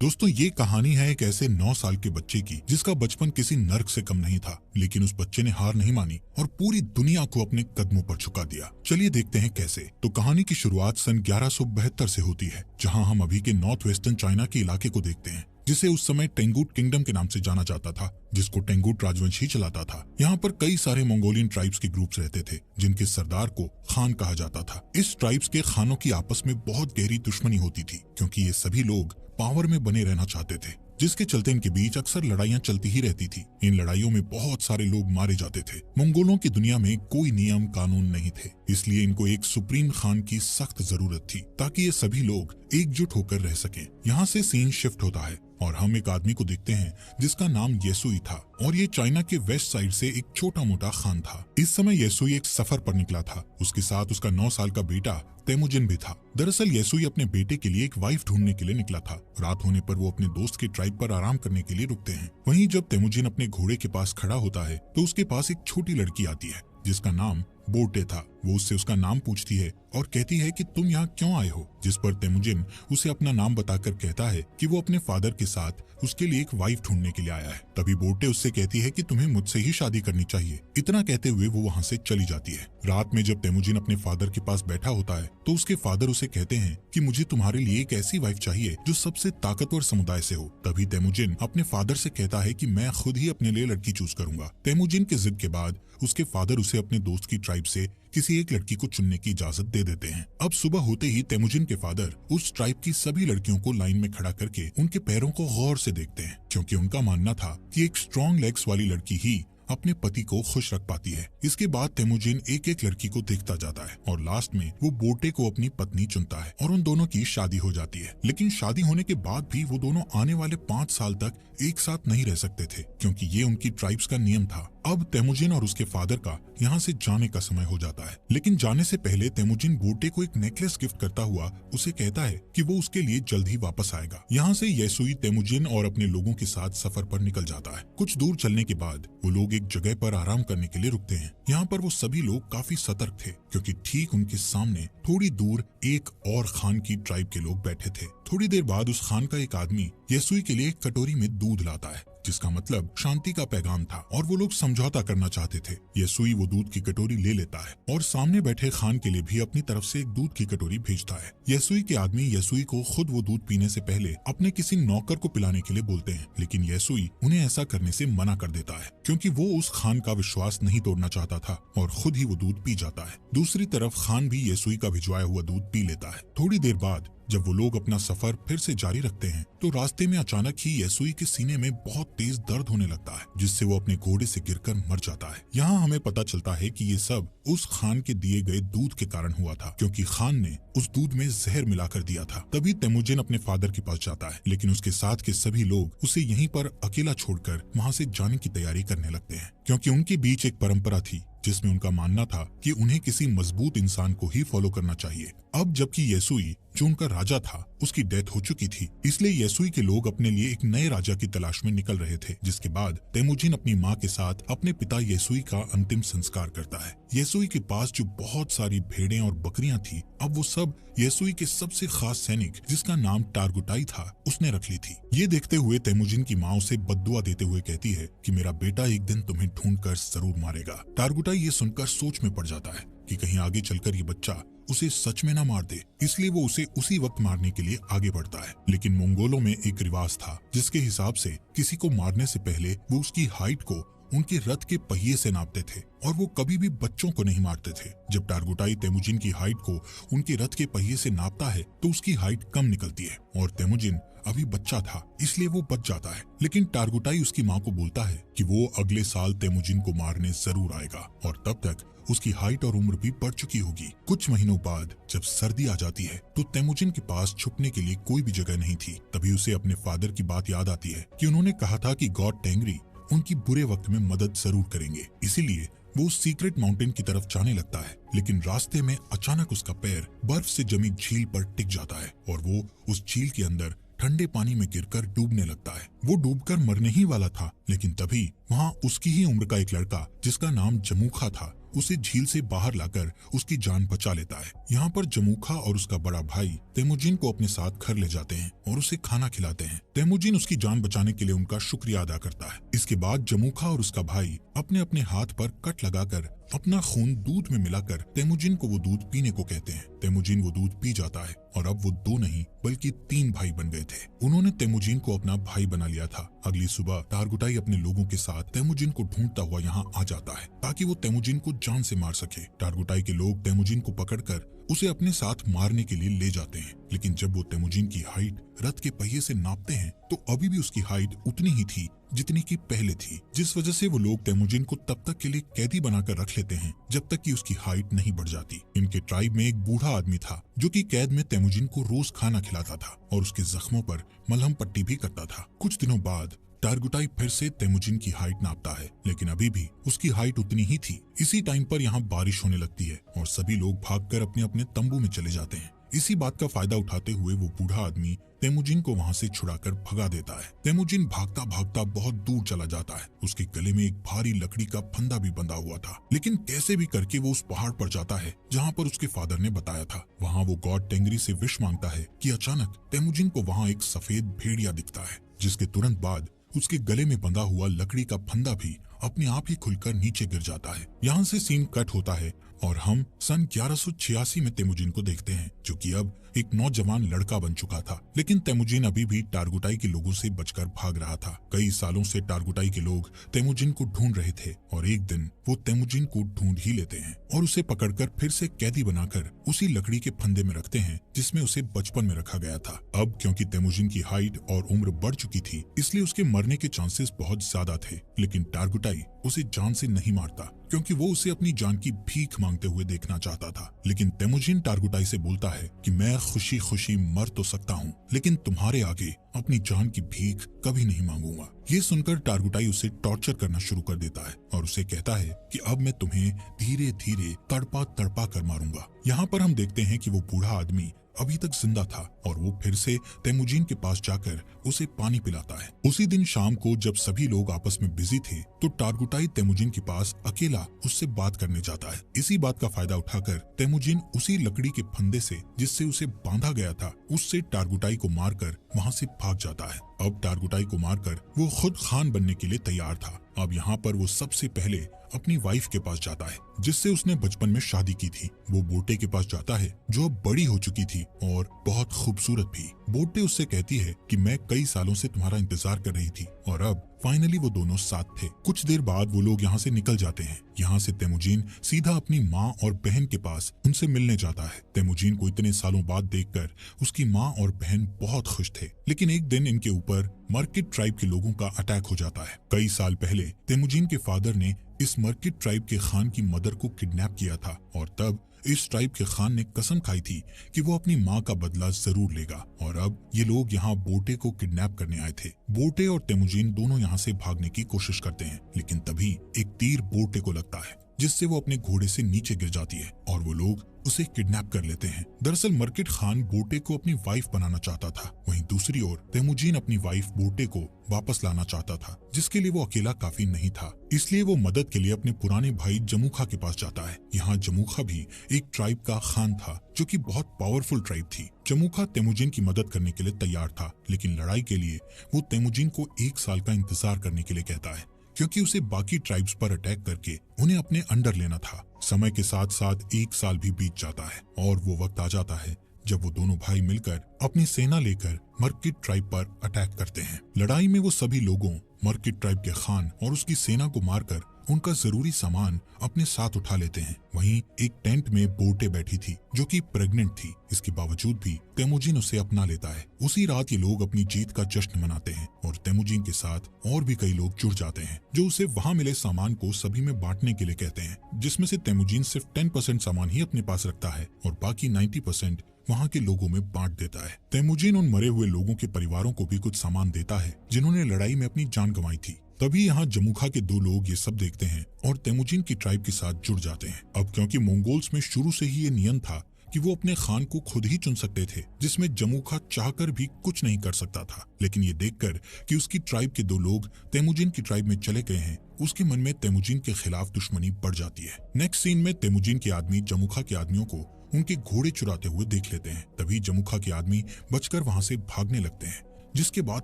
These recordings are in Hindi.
दोस्तों, ये कहानी है एक ऐसे 9 साल के बच्चे की जिसका बचपन किसी नर्क से कम नहीं था, लेकिन उस बच्चे ने हार नहीं मानी और पूरी दुनिया को अपने कदमों पर झुका दिया। चलिए देखते हैं कैसे। तो कहानी की शुरुआत सन 1172 से होती है, जहां हम अभी के नॉर्थ वेस्टर्न चाइना के इलाके को देखते हैं, जिसे उस समय टेंगुट किंगडम के नाम से जाना जाता था, जिसको टेंगुट राजवंश ही चलाता था। यहाँ पर कई सारे मंगोलियन ट्राइब्स के ग्रुप्स रहते थे, जिनके सरदार को खान कहा जाता था। इस ट्राइब्स के खानों की आपस में बहुत गहरी दुश्मनी होती थी, क्योंकि ये सभी लोग पावर में बने रहना चाहते थे, जिसके चलते इनके बीच अक्सर लड़ाइयां चलती ही रहती थी। इन लड़ाइयों में बहुत सारे लोग मारे जाते थे। मंगोलों की दुनिया में कोई नियम कानून नहीं थे, इसलिए इनको एक सुप्रीम खान की सख्त जरूरत थी, ताकि ये सभी लोग एकजुट होकर रह सकें। यहाँ से सीन शिफ्ट होता है और हम एक आदमी को देखते हैं जिसका नाम येसुई था, और ये चाइना के वेस्ट साइड से एक छोटा मोटा खान था। इस समय येसुई एक सफर पर निकला था। उसके साथ उसका 9 साल का बेटा तेमुजिन भी था। दरअसल येसुई अपने बेटे के लिए एक वाइफ ढूंढने के लिए निकला था। रात होने पर वो अपने दोस्त के ट्राइब पर आराम करने के लिए रुकते हैं। वहीं जब तेमुजिन अपने घोड़े के पास खड़ा होता है तो उसके पास एक छोटी लड़की आती है जिसका नाम बोटे था। वो उससे उसका नाम पूछती है और कहती है कि तुम यहाँ क्यों आए हो, जिस पर तेमुजिन उसे अपना नाम बताकर कहता है कि वो अपने फादर के साथ उसके लिए एक वाइफ ढूंढने के लिए आया है। तभी बोटे उससे कहती है कि तुम्हें मुझसे ही शादी करनी चाहिए। इतना कहते हुए वो वहाँ से चली जाती है। रात में जब तेमुजिन अपने फादर के पास बैठा होता है तो उसके फादर उसे कहते हैं कि मुझे तुम्हारे लिए एक ऐसी वाइफ चाहिए जो सबसे ताकतवर समुदाय से हो। तभी तेमुजिन अपने फादर से कहता है कि मैं खुद ही अपने लिए लड़की चूज करूंगा। तेमुजिन के जिद के बाद उसके फादर उसे अपने दोस्त की ट्राइब से किसी एक लड़की को चुनने की इजाजत दे देते हैं। अब सुबह होते ही तेमुजिन के फादर उस ट्राइब की सभी लड़कियों को लाइन में खड़ा करके उनके पैरों को गौर से देखते हैं, क्योंकि उनका मानना था कि एक स्ट्रॉन्ग लेग्स वाली लड़की ही अपने पति को खुश रख पाती है। इसके बाद तेमुजिन एक एक लड़की को देखता जाता है और लास्ट में वो बोटे को अपनी पत्नी चुनता है और उन दोनों की शादी हो जाती है। लेकिन शादी होने के बाद भी वो दोनों आने वाले 5 साल तक एक साथ नहीं रह सकते थे, क्योंकि ये उनकी ट्राइब्स का नियम था। अब तेमुजिन और उसके फादर का यहाँ से जाने का समय हो जाता है, लेकिन जाने से पहले तेमुजिन बोटे को एक नेकलेस गिफ्ट करता हुआ उसे कहता है कि वो उसके लिए जल्द ही वापस आएगा। यहाँ से येसुई तेमुजिन और अपने लोगों के साथ सफर पर निकल जाता है। कुछ दूर चलने के बाद वो लोग एक जगह पर आराम करने के लिए रुकते हैं। यहाँ पर वो सभी लोग काफी सतर्क थे, क्योंकि ठीक उनके सामने थोड़ी दूर एक और खान की ट्राइब के लोग बैठे थे। थोड़ी देर बाद उस खान का एक आदमी येसुई के लिए एक कटोरी में दूध लाता है, जिसका मतलब शांति का पैगाम था, और वो लोग समझौता करना चाहते थे। येसुई वो दूध की कटोरी ले लेता है और सामने बैठे खान के लिए भी अपनी तरफ से एक दूध की कटोरी भेजता है। येसुई के आदमी येसुई को खुद वो दूध पीने से पहले अपने किसी नौकर को पिलाने के लिए बोलते हैं, लेकिन येसुई उन्हें ऐसा करने से मना कर देता है, क्योंकि वो उस खान का विश्वास नहीं तोड़ना चाहता था और खुद ही वो दूध पी जाता है। दूसरी तरफ खान भी येसुई का भिजवाया हुआ दूध पी लेता है। थोड़ी देर बाद जब वो लोग अपना सफर फिर से जारी रखते हैं तो रास्ते में अचानक ही येसुई के सीने में बहुत तेज दर्द होने लगता है, जिससे वो अपने घोड़े से गिरकर मर जाता है। यहाँ हमें पता चलता है कि ये सब उस खान के दिए गए दूध के कारण हुआ था, क्योंकि खान ने उस दूध में जहर मिलाकर दिया था। तभी तेमुजिन अपने फादर के पास जाता है, लेकिन उसके साथ के सभी लोग उसे यहीं पर अकेला छोड़कर वहाँ से जाने की तैयारी करने लगते हैं, क्योंकि उनके बीच एक परंपरा थी जिसमें उनका मानना था कि उन्हें किसी मजबूत इंसान को ही फॉलो करना चाहिए। अब जबकि येसुई जो उनका राजा था उसकी डेथ हो चुकी थी, इसलिए येसुई के लोग अपने लिए एक नए राजा की तलाश में निकल रहे थे। जिसके बाद तेमुजिन अपनी माँ के साथ अपने पिता येसुई का अंतिम संस्कार करता है। येसुई के पास जो बहुत सारी भेड़ें और बकरियां थी, अब वो सब येसुई के सबसे खास सैनिक जिसका नाम टारगुटाई था उसने रख ली थी। ये देखते हुए तेमुजिन की माँ उसे बद्दुआ देते हुए कहती है कि मेरा बेटा एक दिन तुम्हें ढूंढकर जरूर मारेगा। टारगुटाई ये सुनकर सोच में पड़ जाता है कि कहीं आगे चलकर ये बच्चा उसे सच में न मार दे, इसलिए वो उसे उसी वक्त मारने के लिए आगे बढ़ता है। लेकिन मंगोलों में एक रिवाज था जिसके हिसाब से किसी को मारने से पहले वो उसकी हाइट को उनके रथ के पहिए से नापते थे, और वो कभी भी बच्चों को नहीं मारते थे। जब टारगुटाई तेमुजिन की हाइट को उनके रथ के पहिए से नापता है तो उसकी हाइट कम निकलती है, और तेमुजिन अभी बच्चा था इसलिए वो बच जाता है। लेकिन टारगुटाई उसकी माँ को बोलता है कि वो अगले साल तेमुजिन को मारने जरूर आएगा, और तब तक उसकी हाइट और उम्र भी बढ़ चुकी होगी। कुछ महीनों बाद जब सर्दी आ जाती है तो तेमुजिन के पास छुपने के लिए कोई भी जगह नहीं थी। तभी उसे अपने फादर की बात याद आती है कि उन्होंने कहा था कि गॉड टेंगरी उनकी बुरे वक्त में मदद जरूर करेंगे। इसीलिए वो उस सीक्रेट माउंटेन की तरफ जाने लगता है, लेकिन रास्ते में अचानक उसका पैर बर्फ से जमी झील पर टिक जाता है और वो उस झील के अंदर ठंडे पानी में गिरकर डूबने लगता है। वो डूबकर मरने ही वाला था, लेकिन तभी वहाँ उसकी ही उम्र का एक लड़का जिसका नाम जमूखा था उसे झील से बाहर लाकर उसकी जान बचा लेता है। यहाँ पर जमूखा और उसका बड़ा भाई तेमुजिन को अपने साथ घर ले जाते हैं और उसे खाना खिलाते हैं। तेमुजिन उसकी जान बचाने के लिए उनका शुक्रिया अदा करता है। इसके बाद जमूखा और उसका भाई अपने अपने हाथ पर कट लगाकर अपना खून दूध में मिलाकर तेमुजिन को वो दूध पीने को कहते हैं। तेमुजिन वो दूध पी जाता है और अब वो 2 नहीं बल्कि 3 भाई बन गए थे। उन्होंने तेमुजिन को अपना भाई बना लिया था। अगली सुबह टारगुटाई अपने लोगों के साथ तेमुजिन को ढूंढता हुआ यहाँ आ जाता है ताकि वो तेमुजिन को जान से मार सके। टारगुटाई के लोग तेमुजिन को पकड़कर उसे अपने साथ मारने के लिए ले जाते हैं, लेकिन जब वो तेमुजिन की हाइट रथ के पहिए से नापते हैं तो अभी भी उसकी हाइट उतनी ही थी जितनी की पहले थी, जिस वजह से वो लोग तेमुजिन को तब तक के लिए कैदी बनाकर रख लेते हैं जब तक कि उसकी हाइट नहीं बढ़ जाती। इनके ट्राइब में एक बूढ़ा आदमी था जो कि कैद में तेमुजिन को रोज खाना खिलाता था और उसके जख्मों पर मलहम पट्टी भी करता था। कुछ दिनों बाद टारगुटाई फिर से तेमुजिन की हाइट नापता है, लेकिन अभी भी उसकी हाइट उतनी ही थी। इसी टाइम पर यहाँ बारिश होने लगती है और सभी लोग भागकर अपने अपने तंबू में चले जाते हैं। इसी बात का फायदा उठाते हुए वो बूढ़ा आदमी तेमुजिन को वहाँ से छुड़ाकर भगा देता है। तेमुजिन भागता भागता बहुत दूर चला जाता है। उसके गले में एक भारी लकड़ी का फंदा भी बंधा हुआ था, लेकिन कैसे भी करके वो उस पहाड़ पर जाता है जहाँ पर उसके फादर ने बताया था। वहाँ वो गॉड टेंगरी से विश मांगता है कि अचानक तेमुजिन को वहाँ एक सफेद भेड़िया दिखता है, जिसके तुरंत बाद उसके गले में बंधा हुआ लकड़ी का फंदा भी अपने आप ही खुलकर नीचे गिर जाता है। यहाँ से सीन कट होता है और हम सन 1186 में तेमुजिन को देखते हैं, जो कि अब एक नौजवान लड़का बन चुका था। लेकिन तेमुजिन अभी भी टारगुटाई के लोगों से बचकर भाग रहा था। कई सालों से टारगुटाई के लोग तेमुजिन को ढूंढ रहे थे और एक दिन वो तेमुजिन को ढूंढ ही लेते हैं और उसे पकड़कर फिर से कैदी बनाकर उसी लकड़ी के फंदे में रखते हैं जिसमें उसे बचपन में रखा गया था। अब क्योंकि तेमुजिन की हाइट और उम्र बढ़ चुकी थी, इसलिए उसके मरने के चांसेस बहुत ज्यादा थे। लेकिन टारगुटाई उसे जान से नहीं मारता क्योंकि वो उसे अपनी जान की भीख मांगते हुए देखना चाहता था। लेकिन तेमुजिन टारगुटाई से बोलता है कि मैं खुशी खुशी मर तो सकता हूँ, लेकिन तुम्हारे आगे अपनी जान की भीख कभी नहीं मांगूंगा। ये सुनकर टारगुटाई उसे टॉर्चर करना शुरू कर देता है और उसे कहता है कि अब मैं तुम्हें धीरे धीरे तड़पा तड़पा कर मारूंगा। यहाँ पर हम देखते हैं कि वो बूढ़ा आदमी अभी तक जिंदा था और वो फिर से तेमुजिन के पास जाकर उसे पानी पिलाता है। उसी दिन शाम को जब सभी लोग आपस में बिजी थे तो टारगुटाई तेमुजिन के पास अकेला उससे बात करने जाता है। इसी बात का फायदा उठाकर तेमुजिन उसी लकड़ी के फंदे से जिससे उसे बांधा गया था उससे टारगुटाई को मारकर वहाँ से भाग जाता है। अब टारगुटाई को मारकर वो खुद खान बनने के लिए तैयार था। अब यहाँ पर वो सबसे पहले अपनी वाइफ के पास जाता है जिससे उसने बचपन में शादी की थी। वो बोटे के पास जाता है जो अब बड़ी हो चुकी थी और बहुत खूबसूरत भी। बोटे उससे कहती है कि मैं कई सालों से तुम्हारा इंतजार कर रही थी और अब फाइनली वो दोनों साथ थे। कुछ देर बाद वो लोग यहाँ से निकल जाते हैं। यहाँ से तेमुजिन सीधा अपनी माँ और बहन के पास उनसे मिलने जाता है। तेमुजिन को इतने सालों बाद देखकर उसकी माँ और बहन बहुत खुश थे, लेकिन एक दिन इनके ऊपर मर्किट ट्राइब के लोगों का अटैक हो जाता है। कई साल पहले तेमुजिन के फादर ने इस मर्किट ट्राइब के खान की मदर को किडनैप किया था और तब इस ट्राइब के खान ने कसम खाई थी कि वो अपनी माँ का बदला जरूर लेगा। और अब ये लोग यहाँ बोटे को किडनैप करने आए थे। बोटे और तेमुजिन दोनों यहाँ से भागने की कोशिश करते हैं, लेकिन तभी एक तीर बोटे को लगता है जिससे वो अपने घोड़े से नीचे गिर जाती है और वो लोग उसे किडनैप कर लेते हैं। दरअसल मर्किट खान बोटे को अपनी वाइफ बनाना चाहता था, वहीं दूसरी ओर तेमुजिन अपनी वाइफ बोटे को वापस लाना चाहता था, जिसके लिए वो अकेला काफी नहीं था। इसलिए वो मदद के लिए अपने पुराने भाई जमूखा के पास जाता है। यहाँ जमूखा भी एक ट्राइब का खान था जो कि बहुत पावरफुल ट्राइब थी। जमूखा तेमुजिन की मदद करने के लिए तैयार था, लेकिन लड़ाई के लिए वो तेमुजिन को 1 साल का इंतजार करने के लिए कहता है क्योंकि उसे बाकी ट्राइब्स पर अटैक करके उन्हें अपने अंडर लेना था। समय के साथ साथ 1 साल भी बीत जाता है और वो वक्त आ जाता है जब वो दोनों भाई मिलकर अपनी सेना लेकर मर्किट ट्राइब पर अटैक करते हैं। लड़ाई में वो सभी लोगों मर्किट ट्राइब के खान और उसकी सेना को मारकर उनका जरूरी सामान अपने साथ उठा लेते हैं। वहीं एक टेंट में बोटे बैठी थी जो कि प्रेग्नेंट थी। इसके बावजूद भी तेमुजिन उसे अपना लेता है। उसी रात ये लोग अपनी जीत का जश्न मनाते हैं और तेमुजिन के साथ और भी कई लोग जुड़ जाते हैं जो उसे वहाँ मिले सामान को सभी में बांटने के लिए कहते हैं, जिसमें से तेमुजिन सिर्फ 10% सामान ही अपने पास रखता है और बाकी 90% वहाँ के लोगों में बांट देता है। तेमुजिन उन मरे हुए लोगों के परिवारों को भी कुछ सामान देता है जिन्होंने लड़ाई में अपनी जान गंवाई थी। तभी यहाँ जमूखा के 2 लोग ये सब देखते हैं और तेमुजिन की ट्राइब के साथ जुड़ जाते हैं। अब क्योंकि मंगोल्स में शुरू से ही ये नियम था कि वो अपने खान को खुद ही चुन सकते थे, जिसमें जमूखा चाहकर भी कुछ नहीं कर सकता था। लेकिन ये देखकर कि उसकी ट्राइब के 2 लोग तेमुजिन की ट्राइब में चले गए हैं, उसके मन में तेमुजिन के खिलाफ दुश्मनी बढ़ जाती है। नेक्स्ट सीन में तेमुजिन के आदमी जमूखा के आदमियों को उनके घोड़े चुराते हुए देख लेते हैं। तभी जमूखा के आदमी बचकर वहां से भागने लगते हैं, जिसके बाद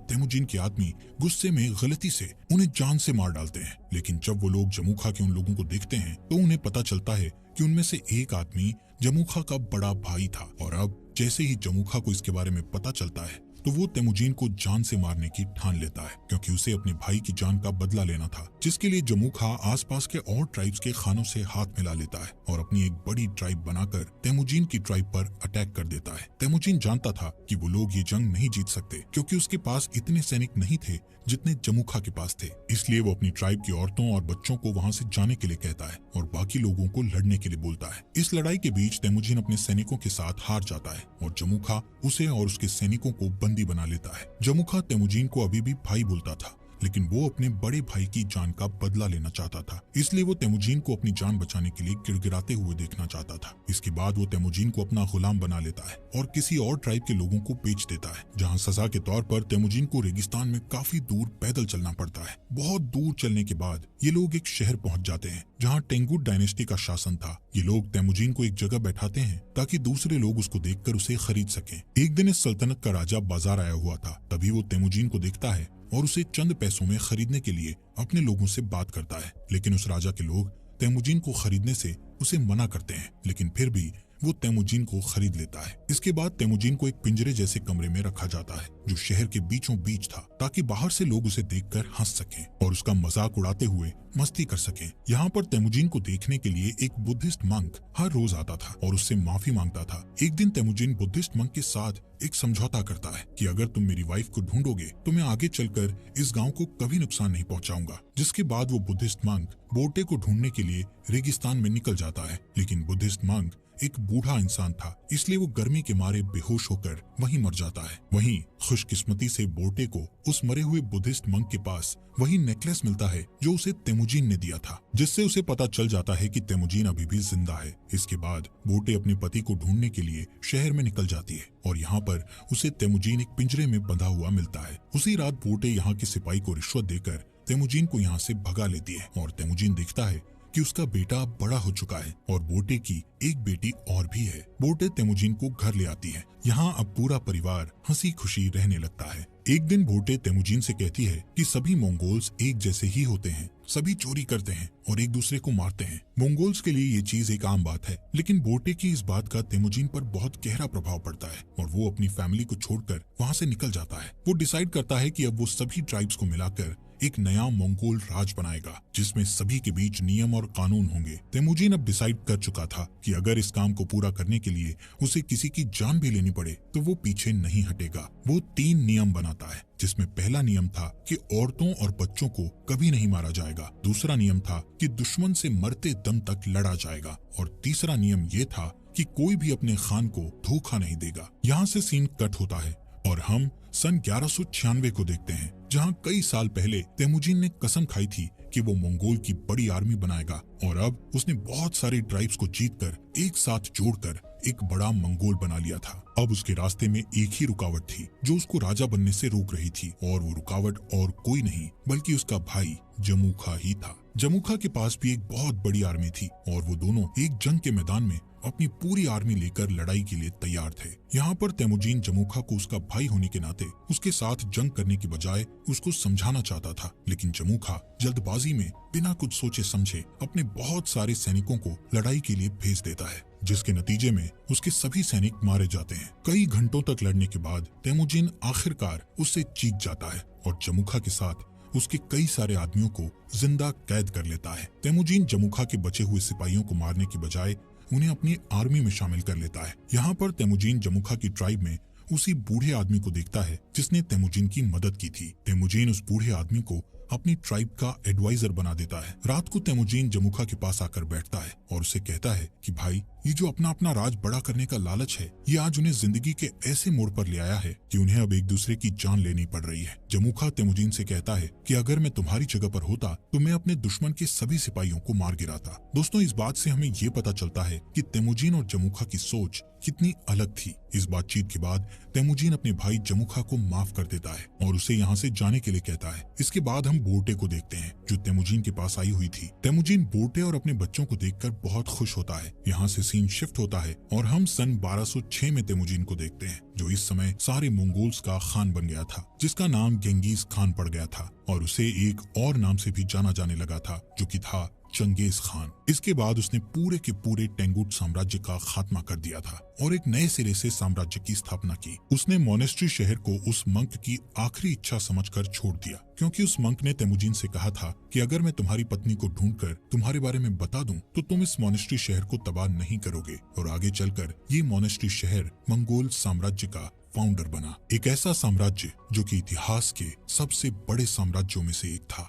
तेमुजिन के आदमी गुस्से में गलती से उन्हें जान से मार डालते हैं। लेकिन जब वो लोग जमूखा के उन लोगों को देखते हैं तो उन्हें पता चलता है कि उनमें से एक आदमी जमूखा का बड़ा भाई था। और अब जैसे ही जमूखा को इसके बारे में पता चलता है तो वो तेमुजिन को जान से मारने की ठान लेता है, क्योंकि उसे अपने भाई की जान का बदला लेना था, जिसके लिए जमूखा आसपास के और ट्राइब्स के खानों से हाथ मिला लेता है और अपनी एक बड़ी ट्राइब बनाकर तेमुजिन की ट्राइब पर अटैक कर देता है। तेमुजिन जानता था कि वो लोग ये जंग नहीं जीत सकते, क्योंकि उसके पास इतने सैनिक नहीं थे जितने जमूखा के पास थे। इसलिए वो अपनी ट्राइब की औरतों और बच्चों को वहां से जाने के लिए कहता है और बाकी लोगों को लड़ने के लिए बोलता है। इस लड़ाई के बीच तेमुजिन अपने सैनिकों के साथ हार जाता है और जमूखा उसे और उसके सैनिकों को बंदी बना लेता है। जमूखा तेमुजिन को अभी भी भाई बोलता था, लेकिन वो अपने बड़े भाई की जान का बदला लेना चाहता था, इसलिए वो तेमुजिन को अपनी जान बचाने के लिए गिड़गिड़ाते हुए देखना चाहता था। इसके बाद वो तेमुजिन को अपना गुलाम बना लेता है और किसी और ट्राइब के लोगों को बेच देता है, जहां सजा के तौर पर तेमुजिन को रेगिस्तान में काफी दूर पैदल चलना पड़ता है। बहुत दूर चलने के बाद ये लोग एक शहर पहुंच जाते हैं जहां टेंगुट डायनेस्टी का शासन था। ये लोग तेमुजिन को एक जगह बैठाते हैं ताकि दूसरे लोग उसको देखकर उसे खरीद सकें। एक दिन इस सल्तनत का राजा बाजार आया हुआ था, तभी वो तेमुजिन को देखता है और उसे चंद पैसों में खरीदने के लिए अपने लोगों से बात करता है। लेकिन उस राजा के लोग तेमुजिन को खरीदने से उसे मना करते हैं, लेकिन फिर भी वो तेमुजिन को खरीद लेता है। इसके बाद तेमुजिन को एक पिंजरे जैसे कमरे में रखा जाता है जो शहर के बीचों बीच था, ताकि बाहर से लोग उसे देखकर हंस सकें और उसका मजाक उड़ाते हुए मस्ती कर सकें। यहाँ पर तेमुजिन को देखने के लिए एक बुद्धिस्ट मंक हर रोज आता था और उससे माफी मांगता था। एक दिन तेमुजिन बुद्धिस्ट मंक के साथ एक समझौता करता है कि अगर तुम मेरी वाइफ को ढूंढोगे तो मैं आगे चलकर इस गांव को कभी नुकसान नहीं पहुंचाऊंगा। जिसके बाद वो बुद्धिस्ट मंक बोटे को ढूंढने के लिए रेगिस्तान में निकल जाता है, लेकिन बुद्धिस्ट मंक एक बूढ़ा इंसान था, इसलिए वो गर्मी के मारे बेहोश होकर वहीं मर जाता है। वहीं खुशकिस्मती से बोटे को उस मरे हुए बुद्धिस्ट मंक के पास वही नेकलेस मिलता है जो उसे तेमुजिन ने दिया था, जिससे उसे पता चल जाता है कि तेमुजिन अभी भी जिंदा है। इसके बाद बोटे अपने पति को ढूंढने के लिए शहर में निकल जाती है और यहाँ पर उसे तेमुजिन एक पिंजरे में बंधा हुआ मिलता है। उसी रात बोटे यहाँ के सिपाही को रिश्वत देकर तेमुजिन को यहाँ से भगा लेती है और तेमुजिन देखता है कि उसका बेटा बड़ा हो चुका है और बोटे की एक बेटी और भी है। बोटे तेमुजिन को घर ले आती है। यहाँ अब पूरा परिवार हंसी खुशी रहने लगता है। एक दिन बोटे तेमुजिन से कहती है कि सभी मंगोल्स एक जैसे ही होते हैं, सभी चोरी करते हैं और एक दूसरे को मारते हैं। मंगोल्स के लिए ये चीज एक आम बात है, लेकिन बोटे की इस बात का तेमुजिन पर बहुत गहरा प्रभाव पड़ता है और वो अपनी फैमिली को छोड़कर वहाँ से निकल जाता है। वो डिसाइड करता है कि अब वो सभी ट्राइब्स को मिलाकर एक नया मंगोल राज बनाएगा, जिसमें सभी के बीच नियम और कानून होंगे। तेमुजिन अब डिसाइड कर चुका था कि अगर इस काम को पूरा करने के लिए उसे किसी की जान भी लेनी पड़े तो वो पीछे नहीं हटेगा। वो 3 नियम बनाता है, जिसमें पहला नियम था कि औरतों और बच्चों को कभी नहीं मारा जाएगा। दूसरा नियम था कि दुश्मन से मरते दम तक लड़ा जाएगा और तीसरा नियम ये था कि कोई भी अपने खान को धोखा नहीं देगा। यहाँ से सीन कट होता है और हम सन 1196 को देखते हैं, जहाँ कई साल पहले तेमुजिन ने कसम खाई थी कि वो मंगोल की बड़ी आर्मी बनाएगा और अब उसने बहुत सारी ट्राइब्स को जीतकर एक साथ जोड़कर एक बड़ा मंगोल बना लिया था। अब उसके रास्ते में एक ही रुकावट थी जो उसको राजा बनने से रोक रही थी, और वो रुकावट और कोई नहीं बल्कि उसका भाई जमूखा ही था। जमूखा के पास भी एक बहुत बड़ी आर्मी थी और वो दोनों एक जंग के मैदान में अपनी पूरी आर्मी लेकर लड़ाई के लिए तैयार थे। यहाँ पर तेमुजिन जमूखा को उसका भाई होने के नाते उसके साथ जंग करने की बजाय उसको समझाना चाहता था, लेकिन जमूखा जल्दबाजी में बिना कुछ सोचे समझे अपने बहुत सारे सैनिकों को लड़ाई के लिए भेज देता है, जिसके नतीजे में उसके सभी सैनिक मारे जाते हैं। कई घंटों तक लड़ने के बाद तेमुजिन आखिरकार उससे जीत जाता है और जमूखा के साथ उसके कई सारे आदमियों को जिंदा कैद कर लेता है। तेमुजिन जमूखा के बचे हुए सिपाहियों को मारने की बजाय उन्हें अपनी आर्मी में शामिल कर लेता है। यहाँ पर तेमुजिन जमूखा की ट्राइब में उसी बूढ़े आदमी को देखता है जिसने तेमुजिन की मदद की थी। तेमुजिन उस बूढ़े आदमी को अपनी ट्राइब का एडवाइजर बना देता है। रात को तेमुजिन जमुखा के पास आकर बैठता है और उसे कहता है कि भाई, ये जो अपना अपना राज बड़ा करने का लालच है, ये आज उन्हें जिंदगी के ऐसे मोड़ पर ले आया है कि उन्हें अब एक दूसरे की जान लेनी पड़ रही है। जमुखा तेमुजिन से कहता है कि अगर मैं तुम्हारी जगह पर होता तो मैं अपने दुश्मन के सभी सिपाहियों को मार गिराता। दोस्तों, इस बात से हमें ये पता चलता है कि तेमुजिन और जमुखा की सोच कितनी अलग थी। इस बातचीत के बाद तेमुजिन अपने भाई जमुखा को माफ कर देता है और उसे यहाँ से जाने के लिए कहता है। इसके बाद हम बोर्टे को देखते हैं जो तेमुजिन के पास आई हुई थी। तेमुजिन बोर्टे और अपने बच्चों को देखकर बहुत खुश होता है। यहाँ से सीन शिफ्ट होता है और हम सन 1206 में तेमुजिन को देखते हैं, जो इस समय सारे मंगोल्स का खान बन गया था, जिसका नाम गेंगीज खान पड़ गया था और उसे एक और नाम से भी जाना जाने लगा था, जो कि था चंगेज खान। इसके बाद उसने पूरे के पूरे टेंगुट साम्राज्य का खात्मा कर दिया था और एक नए सिरे से साम्राज्य की स्थापना की। उसने मोनेस्ट्री शहर को उस मंक की आखिरी इच्छा समझकर छोड़ दिया, क्योंकि उस मंक ने तेमुजिन से कहा था कि अगर मैं तुम्हारी पत्नी को ढूंढकर तुम्हारे बारे में बता दूं तो तुम इस मोनेस्ट्री शहर को तबाह नहीं करोगे। और आगे चलकर ये मोनेस्ट्री शहर मंगोल साम्राज्य का फाउंडर बना, एक ऐसा साम्राज्य जो कि इतिहास के सबसे बड़े साम्राज्यों में से एक था।